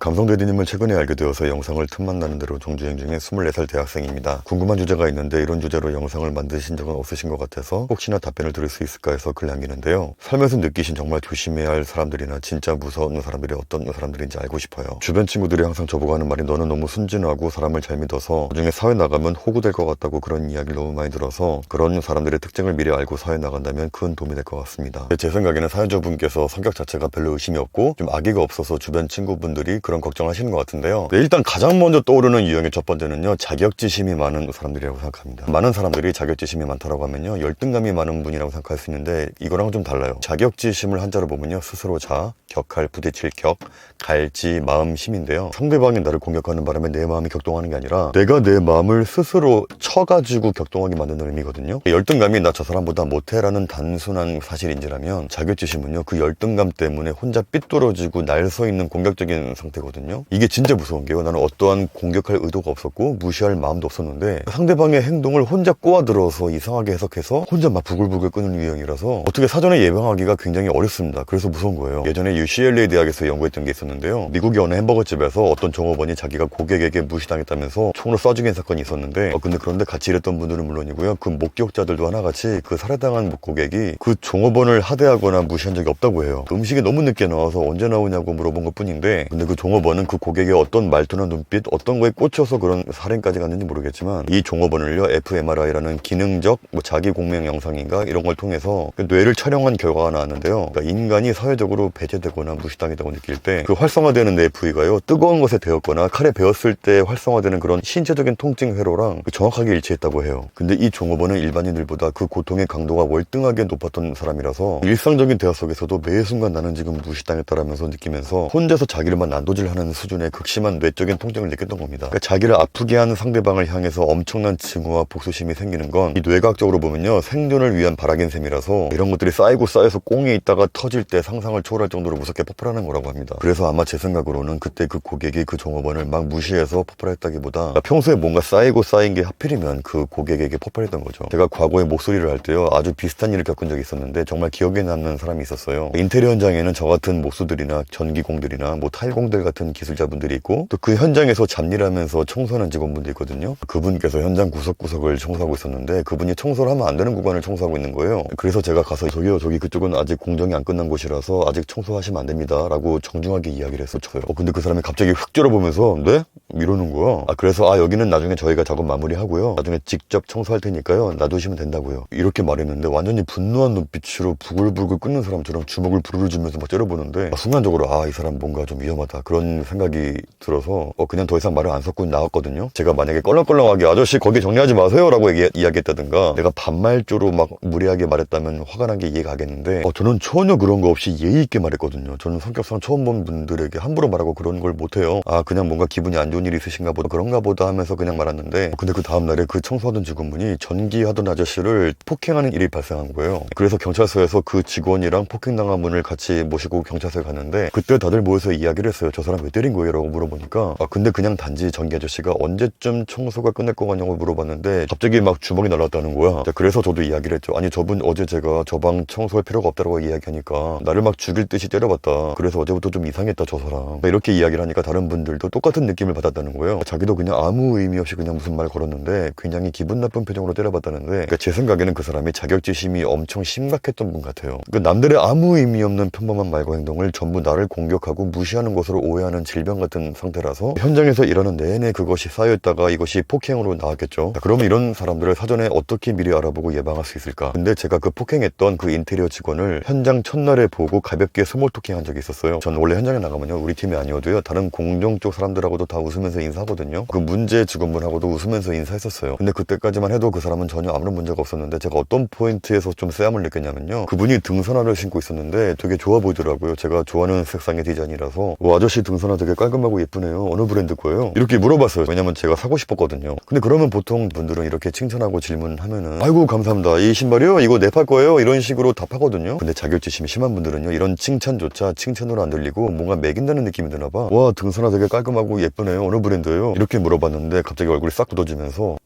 감성대디님을 최근에 알게 되어서 영상을 틈만 나는 대로 정주행 중에 24살 대학생입니다. 궁금한 주제가 있는데 이런 주제로 영상을 만드신 적은 없으신 것 같아서 혹시나 답변을 들을 수 있을까 해서 글 남기는데요. 살면서 느끼신 정말 조심해야 할 사람들이나 진짜 무서운 사람들이 어떤 사람들인지 알고 싶어요. 주변 친구들이 항상 저보고 하는 말이 너는 너무 순진하고 사람을 잘 믿어서 나중에 사회 나가면 호구될 것 같다고 그런 이야기를 너무 많이 들어서 그런 사람들의 특징을 미리 알고 사회 나간다면 큰 도움이 될 것 같습니다. 제 생각에는 사연자분께서 성격 자체가 별로 의심이 없고 좀 악의가 없어서 주변 친구분들이 그런 걱정하시는 것 같은데요. 네, 일단 가장 먼저 떠오르는 유형의 첫 번째는요, 자격지심이 많은 사람들이라고 생각합니다. 많은 사람들이 자격지심이 많다고 하면요, 열등감이 많은 분이라고 생각할 수 있는데 이거랑은 좀 달라요. 자격지심을 한자로 보면요, 스스로 자, 격할, 부딪힐 격, 갈지, 마음, 힘인데요. 상대방이 나를 공격하는 바람에 내 마음이 격동하는 게 아니라 내가 내 마음을 스스로 쳐가지고 격동하게 만드는 의미거든요. 열등감이 나 저 사람보다 못해라는 단순한 사실인지라면 자격지심은요, 그 열등감 때문에 혼자 삐뚤어지고 날 서 있는 공격적인 상태거든요. 이게 진짜 무서운 게요, 나는 어떠한 공격할 의도가 없었고 무시할 마음도 없었는데 상대방의 행동을 혼자 꼬아들어서 이상하게 해석해서 혼자 막 부글부글 끄는 유형이라서 어떻게 사전에 예방하기가 굉장히 어렵습니다. 그래서 무서운 거예요. 예전에 UCLA 대학에서 연구했던 게 있었는데요. 미국의 어느 햄버거집에서 어떤 종업원이 자기가 고객에게 무시당했다면서 총으로 쏴 죽인 사건이 있었는데 그런데 같이 일했던 분들은 물론이고요, 그 목격자들도 하나같이 그 살해당한 고객이 그 종업원을 하대하거나 무시한 적이 없다고 해요. 음식이 너무 늦게 나와서 언제 나오냐고 물어본 것 뿐인데, 근데 그 종업원은 그 고객의 어떤 말투나 눈빛, 어떤 거에 꽂혀서 그런 살인까지 갔는지 모르겠지만 이 종업원을요, fMRI라는 기능적 자기 공명 영상인가 이런 걸 통해서 그 뇌를 촬영한 결과가 나왔는데요. 그러니까 인간이 사회적으로 배제되거나 무시당했다고 느낄 때 그 활성화되는 뇌 부위가요, 뜨거운 것에 데었거나 칼에 베었을 때 활성화되는 그런 신체적인 통증 회로랑 정확하게 일치했다고 해요. 근데 이 종업원은 일반인들보다 그 고통의 강도가 월등하게 높았던 사람이라서 일상적인 대화 속에서도 매 순간 나는 지금 무시당했다라면서 느끼면서 혼자서 자기를만 난도질하는 수준의 극심한 뇌적인 통증을 느꼈던 겁니다. 그러니까 자기를 아프게 하는 상대방을 향해서 엄청난 증오와 복수심이 생기는 건 이 뇌과학적으로 보면요, 생존을 위한 발악인 셈이라서 이런 것들이 쌓이고 쌓여서 꽁에 있다가 터질 때 상상을 초월할 정도로 무섭게 폭발하는 거라고 합니다. 그래서 아마 제 생각으로는 그때 그 고객이 그 종업원을 막 무시해서 폭발했다기보다 평소에 뭔가 쌓이고 쌓인 게 하필이면 그 고객에게 폭발했던 거죠. 제가 과거에 목소리를 할 때요, 아주 비슷한 일을 겪은 적이 있었는데 정말 기억에 남는 사람이 있었어요. 인테리어 현장에는 저 같은 목수들이나 전기공들이나 뭐 타일공들 같은 기술자분들이 있고 또 그 현장에서 잡일하면서 청소하는 직원분들이 있거든요. 그분께서 현장 구석구석을 청소하고 있었는데 그분이 청소를 하면 안 되는 구간을 청소하고 있는 거예요. 그래서 제가 가서 저기요, 저기 그쪽은 아직 공정이 안 끝난 곳이라서 아직 청소하시면 안 됩니다 라고 정중하게 이야기를 했었어요. 근데 그 사람이 갑자기 휙 쫄아보면서 네? 이러는 거야. 그래서 여기는 나중에 저희가 작업 마무리하고요, 나중에 직접 청소할 테니까요, 놔두시면 된다고요. 이렇게 말했는데 완전히 분노한 눈빛으로 부글부글 끓는 사람처럼 주먹을 부르르 주면서 막 째려보는데 순간적으로 이 사람 뭔가 좀 위험하다 그런 생각이 들어서 그냥 더 이상 말을 안 섞고 나왔거든요. 제가 만약에 껄렁껄렁하게 아저씨 거기 정리하지 마세요 라고 이야기했다든가 내가 반말조로 막 무례하게 말했다면 화가 난 게 이해가 가겠는데 저는 전혀 그런 거 없이 예의 있게 말했거든요. 저는 성격상 처음 본 분들에게 함부로 말하고 그런 걸 못해요. 그냥 뭔가 기분이 안 좋은 일이 있으신가 보다 그런가 보다 하면서 그냥 말았는데 근데 그 다음날에 그 청소하던 직원분이 전기하던 아저씨를 폭행하는 일이 발생한 거예요. 그래서 경찰서에서 그 직원이랑 폭행당한 분을 같이 모시고 경찰서에 갔는데 그때 다들 모여서 이야기를 했어요. 저 사람 왜 때린 거예요? 라고 물어보니까 근데 그냥 단지 전기 아저씨가 언제쯤 청소가 끝날 거 같냐고 물어봤는데 갑자기 막 주먹이 날라왔다는 거야. 그래서 저도 이야기를 했죠. 아니 저분 어제 제가 저 방 청소할 필요가 없다고 이야기하니까 나를 막 죽일 듯이 때려봤다. 그래서 어제부터 좀 이상했다 저 사람. 이렇게 이야기를 하니까 다른 분들도 똑같은 느낌을 받았다는 거예요. 자기도 그냥 아무 의미 없이 그냥 무슨 말 걸었는데 굉장히 기분 나쁜 표정으로 때려봤다는데 그러니까 제 생각에는 그 사람이 자격지심이 엄청 심각했던 분 같아요. 남들의 아무 의미 없는 평범한 말과 행동을 전부 나를 공격하고 무시하는 것으로 오해하는 질병 같은 상태라서 현장에서 일하는 내내 그것이 쌓여있다가 이것이 폭행으로 나왔겠죠. 그러면 이런 사람들을 사전에 어떻게 미리 알아보고 예방할 수 있을까? 근데 제가 그 폭행했던 그 인테리어 직원을 현장 첫날에 보고 가볍게 스몰 토킹 한 적이 있었어요. 전 원래 현장에 나가면요, 우리 팀이 아니어도요, 다른 공정 쪽 사람들하고도 다 웃으면서 인사하거든요. 그 문제 직원분하고도 웃으면서 인사했었어요. 근데 그때까지만 해도 그 사람은 전혀 아무런 문제가 없었는데 제가 어떤 포인트에서 좀 쎄함을 느꼈냐면요, 그분이 등산화를 신고 있었는데 되게 좋아 보이더라고요. 제가 좋아하는 색상의 디자인이라서 아저씨 등산화 되게 깔끔하고 예쁘네요. 어느 브랜드 거예요? 이렇게 물어봤어요. 왜냐면 제가 사고 싶었거든요. 근데 그러면 보통 분들은 이렇게 칭찬하고 질문하면은 아이고 감사합니다. 이 신발이요? 이거 내 팔 거예요? 이런 식으로 답하거든요. 근데 자격지심이 심한 분들은요, 이런 칭찬조차 칭찬으로 안 들리고 뭔가 매긴다는 느낌이 드나 봐. 와 등산화 되게 깔끔하고 예쁘네요. 어느 브랜드예요? 이렇게 물어봤는데 갑자기 얼굴이 싹 굳어지면서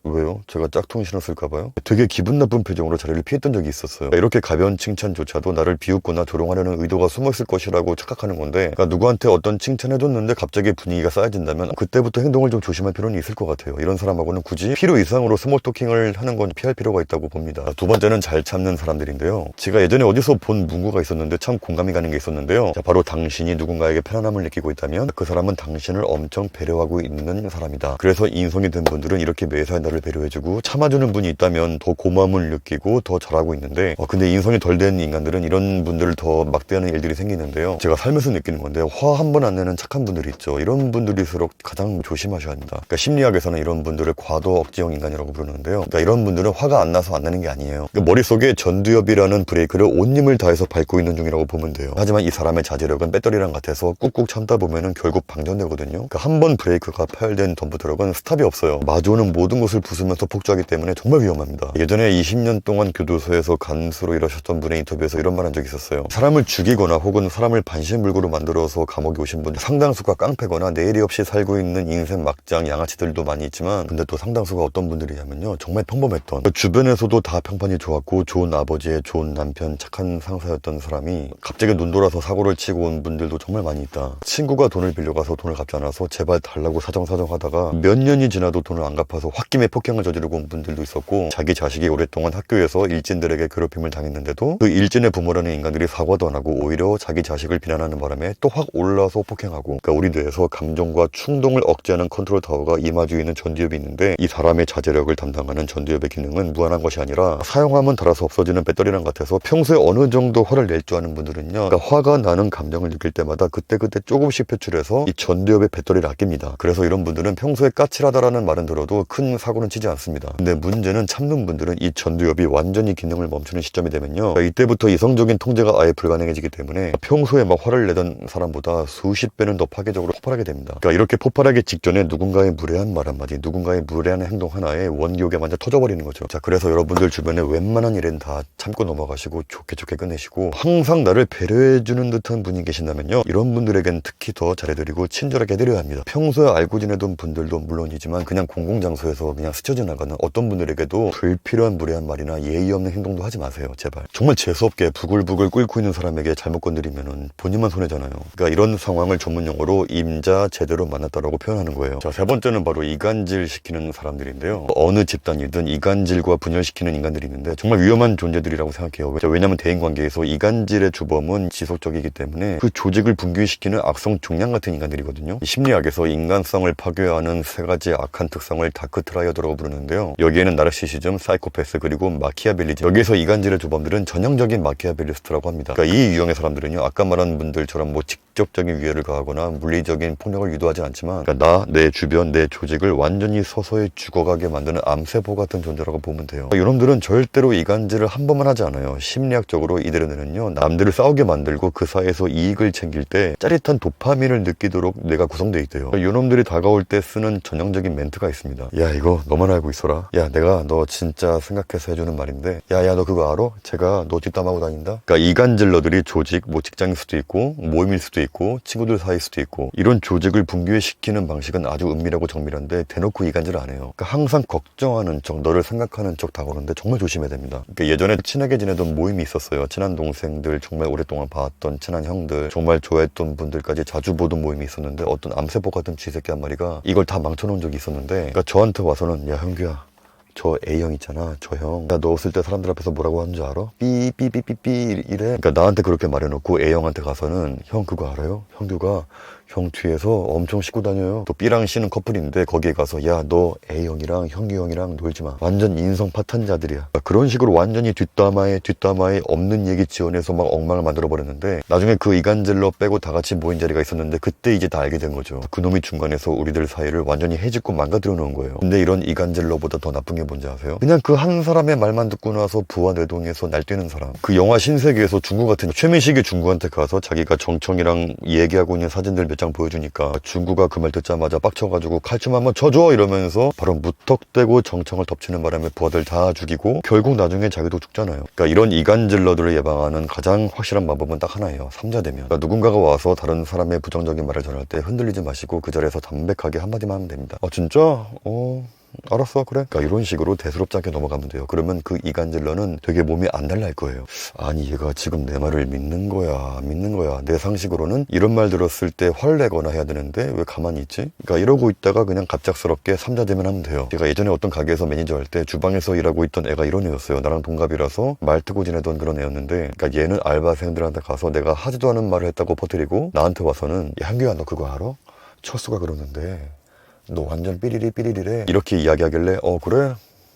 왜요? 제가 짝퉁 신었을까봐요? 되게 기분 나쁜 표정으로 자리를 피했던 적이 있었어요. 이렇게 가벼운 칭찬조차도 나를 비웃거나 조롱하려는 의도가 숨어있을 것이라고 착각하는 건데, 그러니까 누구한테 어떤 칭찬해줬는데 갑자기 분위기가 쌓여진다면 그때부터 행동을 좀 조심할 필요는 있을 것 같아요. 이런 사람하고는 굳이 필요 이상으로 스몰 토킹을 하는 건 피할 필요가 있다고 봅니다. 두 번째는 잘 참는 사람들인데요. 제가 예전에 어디서 본 문구가 있었는데 참 공감이 가는 게 있었는데요. 자, 바로 당신이 누군가에게 편안함을 느끼고 있다면 그 사람은 당신을 엄청 배려하고 있는 사람이다. 그래서 인성이 든 분들은 이렇게 매사에 나를 배려해주고 참아주는 분이 있다면 더 고마움을 느끼고 더 잘하고 있는데, 근데 인성이 덜 된 인간들은 이런 분들을 더 막대하는 일들이 생기는데요. 제가 살면서 느끼는 건데, 화 한 번 안 내는 착한 분들이 있죠. 이런 분들일수록 가장 조심하셔야 합니다. 그러니까 심리학에서는 이런 분들을 과도 억지형 인간이라고 부르는데요. 그러니까 이런 분들은 화가 안 나서 안 나는 게 아니에요. 그러니까 머릿속에 전두엽이라는 브레이크를 온 힘을 다해서 밟고 있는 중이라고 보면 돼요. 하지만 이 사람의 자제력은 배터리랑 같아서 꾹꾹 참다 보면은 결국 방전되거든요. 그러니까 한 번 브레이크가 파열된 덤프트럭은 스탑이 없어요. 마주오는 모든 것을 부수면서 폭주하기 때문에 정말 위험합니다. 예전에 20년 동안 교도소에서 간수로 일하셨던 분의 인터뷰에서 이런 말 한 적이 있었어요. 사람을 죽이거나 혹은 사람을 반신불구로 만들어서 감옥에 오신 분들 상당수가 깡패거나 내일이 없이 살고 있는 인생 막장 양아치들도 많이 있지만, 근데 또 상당수가 어떤 분들이냐면요, 정말 평범했던, 주변에서도 다 평판이 좋았고 좋은 아버지의 좋은 남편, 착한 상사였던 사람이 갑자기 눈 돌아서 사고를 치고 온 분들도 정말 많이 있다. 친구가 돈을 빌려가서 돈을 갚지 않아서 제발 달라고 사정사정 하다가 몇 년이 지나도 돈을 안 갚아서 홧김에 폭행을 저지르고 온 분들도 있었고, 자기 자식이 오랫동안 학교에서 일진들에게 괴롭힘을 당했는데도 그 일진의 부모라는 인간들이 사과도 안 하고 오히려 자기 자식을 비난하는 바람에 또 확 올라서 폭행하고. 그러니까 우리 뇌에서 감정과 충동을 억제하는 컨트롤 타워가 이마주에 있는 전두엽이 있는데, 이 사람의 자제력을 담당하는 전두엽의 기능은 무한한 것이 아니라 사용하면 닳아서 없어지는 배터리랑 같아서 평소에 어느 정도 화를 낼 줄 아는 분들은요, 그러니까 화가 나는 감정을 느낄 때마다 그때그때 조금씩 표출해서 이 전두엽의 배터리를 아낍니다. 그래서 이런 분들은 평소에 까칠하다라는 말은 들어도 큰 사고는 치지 않습니다. 근데 문제는 참는 분들은 이 전두엽이 완전히 기능을 멈추는 시점이 되면요, 그러니까 이때부터 이성적인 통제가 아예 불가능해지기 때문에 평소에 막 화를 내던 사람보다 수십 배는 더 파괴적으로 폭발하게 됩니다. 그러니까 이렇게 폭발하기 직전에 누군가의 무례한 말 한마디, 누군가의 무례한 행동 하나에 원기옥에 먼저 터져버리는 거죠. 자, 그래서 여러분들 주변에 웬만한 일은 다 참고 넘어가시고 좋게 끝내시고, 항상 나를 배려해주는 듯한 분이 계신다면요, 이런 분들에겐 특히 더 잘해드리고 친절하게 해드려야 합니다. 평소에 알고 지내던 분들도 물론이지만 그냥 공공장소에서 그냥 스쳐 지나가는 어떤 분들에게도 불필요한 무례한 말이나 예의 없는 행동도 하지 마세요. 제발. 정말 재수없게 부글부글 끓고 있는 사람에게 잘못 건드리면은 본인만 손해잖아요. 그러니까 이런 상황을 전문 용어로 임자 제대로 만났다라고 표현하는 거예요. 자, 세 번째는 바로 이간질 시키는 사람들인데요. 어느 집단이든 이간질과 분열시키는 인간들이 있는데 정말 위험한 존재들이라고 생각해요. 왜냐하면 대인관계에서 이간질의 주범은 지속적이기 때문에 그 조직을 붕괴시키는 악성 종양 같은 인간들이거든요. 심리학에서 인간성을 파괴하는 세 가지 악한 특성을 다크 트라이어드라고 부르는데요. 여기에는 나르시시즘, 사이코패스, 그리고 마키아벨리즘. 여기에서 이간질의 주범들은 전형적인 마키아벨리스트라고 합니다. 그러니까 이 유형의 사람들은요, 아까 말한 분들처럼 직접적인 위해를 가하거나 물리적인 폭력을 유도하진 않지만, 그러니까 나, 내 주변, 내 조직을 완전히 서서히 죽어가게 만드는 암세포 같은 존재라고 보면 돼요. 이놈들은 절대로 이간질을 한 번만 하지 않아요. 심리학적으로 이들은요, 남들을 싸우게 만들고 그 사이에서 이익을 챙길 때 짜릿한 도파민을 느끼도록 뇌가 구성되어 있대요. 이놈들이 다가올 때 쓰는 전형적인 멘트가 있습니다. 야, 이거 너만 알고 있어라. 야, 내가 너 진짜 생각해서 해주는 말인데, 야, 너 그거 알아? 제가 너 뒷담하고 다닌다? 그러니까 이간질러들이 조직, 직장일 수도 있고 모임일 수도 있고 친구들 사이일 수도 있고, 이런 조직을 붕괴시키는 방식은 아주 은밀하고 정밀한데 대놓고 이간질 안 해요. 그러니까 항상 걱정하는 척, 너를 생각하는 척 다가오는데 정말 조심해야 됩니다. 그러니까 예전에 친하게 지내던 모임이 있었어요. 친한 동생들, 정말 오랫동안 봐왔던 친한 형들, 정말 좋아했던 분들까지 자주 보던 모임이 있었는데, 어떤 암세포 같은 쥐새끼 한 마리가 이걸 다 망쳐놓은 적이 있었는데, 그러니까 저한테 와서는, 야, 형규야, 저 A형 있잖아, 저 형. 나 너 없을 때 사람들 앞에서 뭐라고 하는 줄 알아? 삐삐삐삐삐 이래. 그러니까 나한테 그렇게 말해놓고 A형한테 가서는, 형 그거 알아요? 형규가 형 뒤에서 엄청 씻고 다녀요. 또 B랑 C는 커플인데 거기에 가서, 야, 너 A형이랑 형규 형이랑 놀지 마. 완전 인성 파탄자들이야. 그러니까 그런 식으로 완전히 뒷담화에 없는 얘기 지어내서 막 엉망을 만들어 버렸는데, 나중에 그 이간질러 빼고 다 같이 모인 자리가 있었는데 그때 이제 다 알게 된 거죠. 그놈이 중간에서 우리들 사이를 완전히 해집고 망가뜨려 놓은 거예요. 근데 이런 이간질러보다 더 나쁜 게 뭔지 아세요? 그냥 그 한 사람의 말만 듣고 나서 부하 뇌동에서 날뛰는 사람. 그 영화 신세계에서 중국 같은, 최민식이 중국한테 가서 자기가 정청이랑 얘기하고 있는 사진들 몇 장 보여주니까 중구가 그 말 듣자마자 빡쳐가지고 칼춤 한번 쳐줘 이러면서 바로 무턱대고 정청을 덮치는 바람에 부하들 다 죽이고 결국 나중에 자기도 죽잖아요. 그러니까 이런 이간질러들을 예방하는 가장 확실한 방법은 딱 하나예요. 삼자대면. 그러니까 누군가가 와서 다른 사람의 부정적인 말을 전할 때 흔들리지 마시고 그 자리에서 담백하게 한마디만 하면 됩니다. 아, 진짜? 알았어 그래. 그러니까 이런 식으로 대수롭지 않게 넘어가면 돼요. 그러면 그 이간질러는 되게 몸이 안 달랄 거예요. 아니 얘가 지금 내 말을 믿는 거야 안 믿는 거야. 내 상식으로는 이런 말 들었을 때 화를 내거나 해야 되는데 왜 가만히 있지? 그러니까 이러고 있다가 그냥 갑작스럽게 삼자대면 하면 돼요. 제가 예전에 어떤 가게에서 매니저 할 때 주방에서 일하고 있던 애가 이런 애였어요. 나랑 동갑이라서 말 트고 지내던 그런 애였는데, 그러니까 얘는 알바생들한테 가서 내가 하지도 않은 말을 했다고 퍼뜨리고 나한테 와서는 야 한규야 너 그거 알아? 철수가 그러는데 너 완전 삐리리래 이렇게 이야기하길래 그래?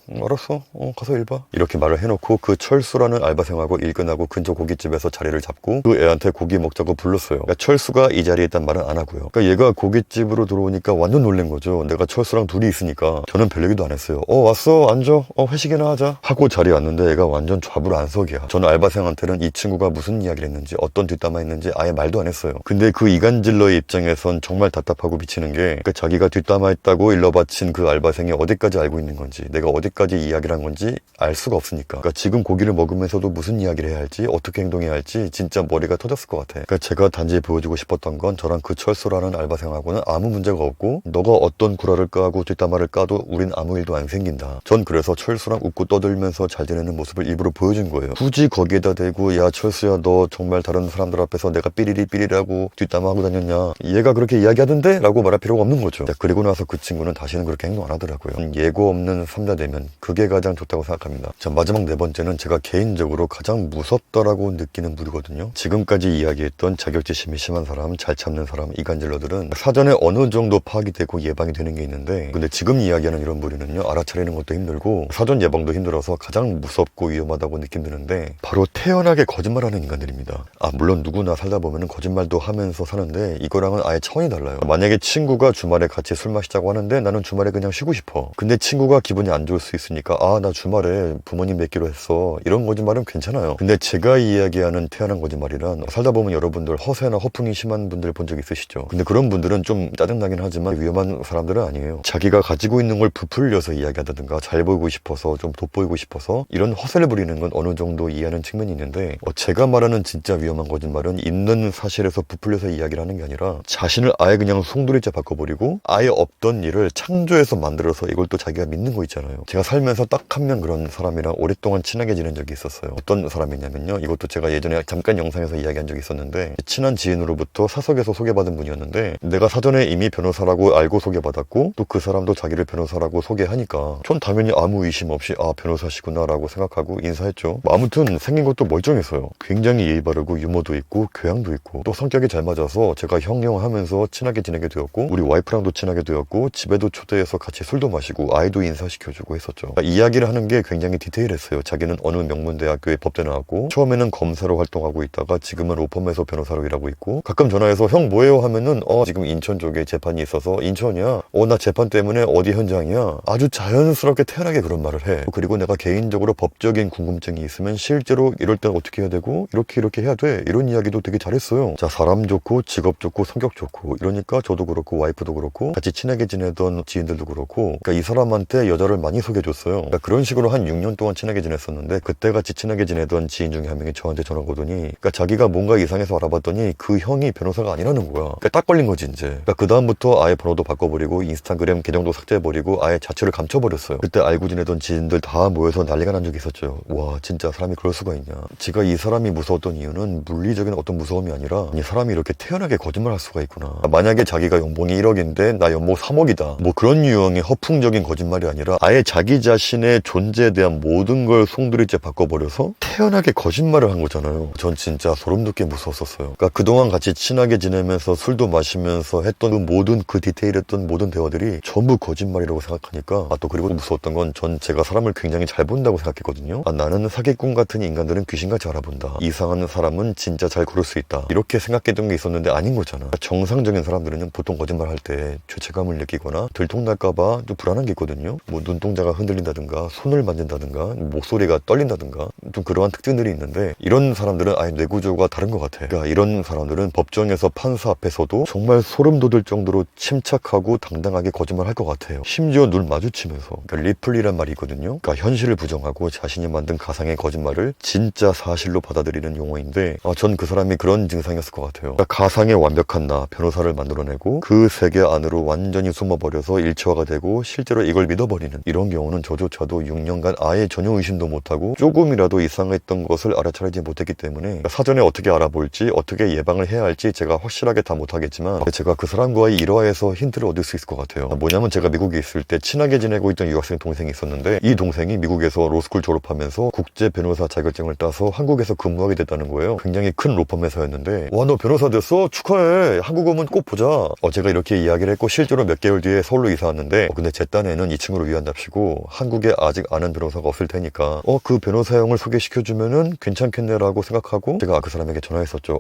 알았어. 가서 일 봐. 이렇게 말을 해놓고 그 철수라는 알바생하고 일 끝나고 근처 고깃집에서 자리를 잡고 그 애한테 고기 먹자고 불렀어요. 그러니까 철수가 이 자리에 있단 말은 안 하고요. 그러니까 얘가 고깃집으로 들어오니까 완전 놀란 거죠. 내가 철수랑 둘이 있으니까. 저는 별 얘기도 안 했어요. 왔어 앉아. 회식이나 하자 하고 자리에 왔는데 얘가 완전 좌불안석이야. 저는 알바생한테는 이 친구가 무슨 이야기를 했는지 어떤 뒷담화 했는지 아예 말도 안 했어요. 근데 그 이간질러의 입장에선 정말 답답하고 미치는 게, 그러니까 자기가 뒷담화 했다고 일러바친 그 알바생이 어디까지 알고 있는 건지, 내가 어디까지 이야기를 한 건지 알 수가 없으니까. 그러니까 지금 고기를 먹으면서도 무슨 이야기를 해야 할지 어떻게 행동해야 할지 진짜 머리가 터졌을 것 같아. 그러니까 제가 단지 보여주고 싶었던 건 저랑 그 철수라는 알바생하고는 아무 문제가 없고 너가 어떤 구라를 까고 뒷담화를 까도 우린 아무 일도 안 생긴다. 전 그래서 철수랑 웃고 떠들면서 잘 지내는 모습을 일부러 보여준 거예요. 굳이 거기에다 대고 야 철수야 너 정말 다른 사람들 앞에서 내가 삐리리라고 뒷담화하고 다녔냐 얘가 그렇게 이야기하던데? 라고 말할 필요가 없는 거죠. 그리고 나서 그 친구는 다시는 그렇게 행동 안 하더라고요. 예고 없는 삼자대면 그게 가장 좋다고 생각합니다. 자, 마지막 네 번째는 제가 개인적으로 가장 무섭다라고 느끼는 부류거든요. 지금까지 이야기했던 자격지심이 심한 사람, 잘 참는 사람, 이간질러들은 사전에 어느 정도 파악이 되고 예방이 되는 게 있는데, 근데 지금 이야기하는 이런 부류는요, 알아차리는 것도 힘들고 사전 예방도 힘들어서 가장 무섭고 위험하다고 느낌 드는데 바로 태연하게 거짓말하는 인간들입니다. 물론 누구나 살다 보면 거짓말도 하면서 사는데 이거랑은 아예 차원이 달라요. 만약에 친구가 주말에 같이 술 마시자고 하는데 나는 주말에 그냥 쉬고 싶어. 근데 친구가 기분이 안 좋을 수 있으니까 나 주말에 부모님 뵙기로 했어. 이런 거짓말은 괜찮아요. 근데 제가 이야기하는 태연한 거짓말이란, 살다 보면 여러분들 허세나 허풍이 심한 분들 본 적 있으시죠? 근데 그런 분들은 좀 짜증나긴 하지만 위험한 사람들은 아니에요. 자기가 가지고 있는 걸 부풀려서 이야기한다든가 잘 보이고 싶어서 좀 돋보이고 싶어서 이런 허세를 부리는 건 어느 정도 이해하는 측면이 있는데, 제가 말하는 진짜 위험한 거짓말은 있는 사실에서 부풀려서 이야기를 하는 게 아니라 자신을 아예 그냥 송두리째 바꿔버리고 아예 없던 일을 창조해서 만들어서 이걸 또 자기가 믿는 거 있잖아요. 제가 살면서 딱 한 명 그런 사람이랑 오랫동안 친하게 지낸 적이 있었어요. 어떤 사람이냐면요, 이것도 제가 예전에 잠깐 영상에서 이야기한 적이 있었는데, 친한 지인으로부터 사석에서 소개받은 분이었는데 내가 사전에 이미 변호사라고 알고 소개받았고 또 그 사람도 자기를 변호사라고 소개하니까 전 당연히 아무 의심 없이 변호사시구나 라고 생각하고 인사했죠. 아무튼 생긴 것도 멀쩡했어요. 굉장히 예의 바르고 유머도 있고 교양도 있고 또 성격이 잘 맞아서 제가 형용하면서 친하게 지내게 되었고, 우리 와이프랑도 친하게 되었고 집에도 초대해서 같이 술도 마시고 아이도 인사시켜주고 했었죠. 이야기를 하는 게 굉장히 디테일했어요. 자기는 어느 명문대학교에 법대 나왔고 처음에는 검사로 활동하고 있다가 지금은 로펌에서 변호사로 일하고 있고, 가끔 전화해서 형 뭐해요 하면은 지금 인천 쪽에 재판이 있어서 인천이야. 나 재판 때문에 어디 현장이야. 아주 자연스럽게 태연하게 그런 말을 해. 그리고 내가 개인적으로 법적인 궁금증이 있으면 실제로 이럴 땐 어떻게 해야 되고 이렇게 해야 돼. 이런 이야기도 되게 잘했어요. 자, 사람 좋고 직업 좋고 성격 좋고 이러니까 저도 그렇고 와이프도 그렇고 같이 친하게 지내던 지인들도 그렇고, 그러니까 이 사람한테 여자를 많이 소개해줬어요. 그러니까 그런 식으로 한 6년 동안 친하게 지냈었는데, 그때 같이 친하게 지내던 지인 중에 한 명이 저한테 전화가 오더니, 그러니까 자기가 뭔가 이상해서 알아봤더니 그 형이 변호사가 아니라는 거야. 그러니까 딱 걸린 거지 이제. 그러니까 그 다음부터 아예 번호도 바꿔버리고 인스타그램 계정도 삭제해버리고 아예 자취를 감춰버렸어요. 그때 알고 지내던 지인들 다 모여서 난리가 난 적이 있었죠. 와, 진짜 사람이 그럴 수가 있냐. 제가 이 사람이 무서웠던 이유는 물리적인 어떤 무서움이 아니라 이 사람이 이렇게 태연하게 거짓말할 수가 있구나. 만약에 자기가 연봉이 1억인데 나 연봉 3억이다 뭐 그런 유형의 허풍적인 거짓말이 아니라 아예 자기 자신의 존재에 대한 모든 걸 송두리째 바꿔버려서 태연하게 거짓말을 한 거잖아요. 전 진짜 소름 돋게 무서웠었어요. 그러니까 그동안 같이 친하게 지내면서 술도 마시면서 했던 그 모든 그 디테일했던 모든 대화들이 전부 거짓말이라고 생각하니까, 또 그리고 무서웠던 건 전 제가 사람을 굉장히 잘 본다고 생각했거든요. 나는 사기꾼 같은 인간들은 귀신같이 알아본다. 이상한 사람은 진짜 잘 고를 수 있다. 이렇게 생각했던 게 있었는데 아닌 거잖아. 그러니까 정상적인 사람들은 보통 거짓말 할 때 죄책감을 느끼거나 들통날까봐 좀 불안한 게 있거든요. 뭐 눈동자가 흔들린다든가 손을 만진다든가 목소리가 떨린다든가 좀 그러한 특징들이 있는데, 이런 사람들은 아예 뇌구조가 다른 것 같아. 그러니까 이런 사람들은 법정에서 판사 앞에서도 정말 소름 돋을 정도로 침착하고 당당하게 거짓말할 것 같아요. 심지어 눈 마주치면서. 그러니까 리플리란 말이 있거든요. 그러니까 현실을 부정하고 자신이 만든 가상의 거짓말을 진짜 사실로 받아들이는 용어인데, 전 그 사람이 그런 증상이었을 것 같아요. 그러니까 가상의 완벽한 나, 변호사를 만들어내고 그 세계 안으로 완전히 숨어버려서 일체화가 되고 실제로 이걸 믿어버리는, 이런 경우는 저조차도 6년간 아예 전혀 의심도 못하고 조금이라도 이상했던 것을 알아차리지 못했기 때문에, 그러니까 사전에 어떻게 알아볼지 어떻게 예방을 해야 할지 제가 확실하게 다 못하겠지만, 제가 그 사람과의 일화에서 힌트를 얻을 수 있을 것 같아요. 뭐냐면 제가 미국에 있을 때 친하게 지내고 있던 유학생 동생이 있었는데, 이 동생이 미국에서 로스쿨 졸업하면서 국제 변호사 자격증을 따서 한국에서 근무하게 됐다는 거예요. 굉장히 큰 로펌 회사였는데, 와, 너 변호사 됐어? 축하해. 한국 오면 꼭 보자. 제가 이렇게 이야기를 했고 실제로 몇 개월 뒤에 서울로 이사 왔는데, 근데 제 딴에는 이 친구를 위한답시고 한국에 아직 아는 변호사가 없을 테니까 그 변호사 형을 소개시켜주면은 괜찮겠네라고 생각하고 제가 그 사람에게 전화했었죠.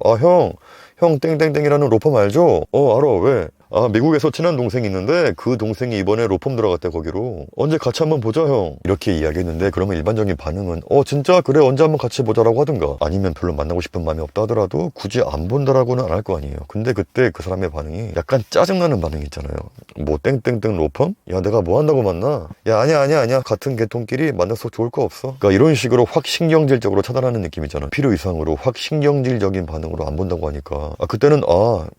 형 땡땡땡이라는 로펌 알죠? 알아. 왜? 미국에서 친한 동생이 있는데 그 동생이 이번에 로펌 들어갔대. 거기로 언제 같이 한번 보자 형, 이렇게 이야기했는데, 그러면 일반적인 반응은 진짜? 그래, 언제 한번 같이 보자라고 하든가, 아니면 별로 만나고 싶은 마음이 없다 하더라도 굳이 안 본다라고는 안 할 거 아니에요. 근데 그때 그 사람의 반응이 약간 짜증나는 반응이 있잖아요. 뭐 땡땡땡 로펌? 야, 내가 뭐 한다고 만나? 야, 아니야 같은 계통끼리 만나서 좋을 거 없어. 그러니까 이런 식으로 확 신경질적으로 차단하는 느낌이잖아. 필요 이상으로 확 신경질적인 반응으로 안 본다고 하니까 그때는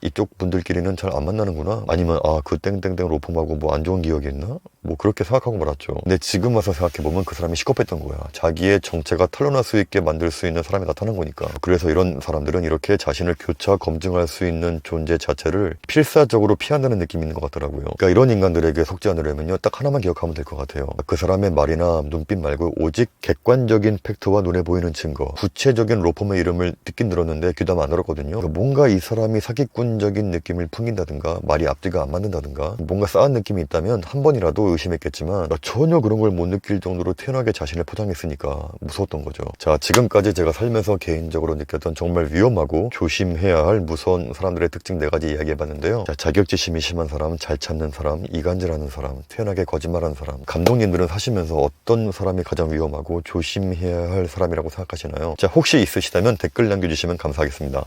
이쪽 분들끼리는 잘 안 만나는 구나, 아니면 그 땡땡땡 로펌하고 뭐 안 좋은 기억이 있나? 뭐 그렇게 생각하고 말았죠. 근데 지금 와서 생각해보면 그 사람이 시겁했던 거야. 자기의 정체가 탄로날 수 있게 만들 수 있는 사람이 나타난 거니까. 그래서 이런 사람들은 이렇게 자신을 교차 검증할 수 있는 존재 자체를 필사적으로 피한다는 느낌이 있는 것 같더라고요. 그러니까 이런 인간들에게 속지 않으려면요, 딱 하나만 기억하면 될 것 같아요. 그 사람의 말이나 눈빛 말고 오직 객관적인 팩트와 눈에 보이는 증거, 구체적인 로펌의 이름을 듣긴 들었는데 귀담아 안 들었거든요. 그러니까 뭔가 이 사람이 사기꾼적인 느낌을 풍긴다든가, 말이 앞뒤가 안 맞는다든가, 뭔가 싸한 느낌이 있다면 한 번이라도 의심했겠지만 전혀 그런 걸 못 느낄 정도로 태연하게 자신을 포장했으니까 무서웠던 거죠. 자, 지금까지 제가 살면서 개인적으로 느꼈던 정말 위험하고 조심해야 할 무서운 사람들의 특징 4가지 이야기해봤는데요. 자, 자격지심이 심한 사람, 잘 찾는 사람, 이간질하는 사람, 태연하게 거짓말하는 사람. 감독님들은 사시면서 어떤 사람이 가장 위험하고 조심해야 할 사람이라고 생각하시나요? 자, 혹시 있으시다면 댓글 남겨주시면 감사하겠습니다.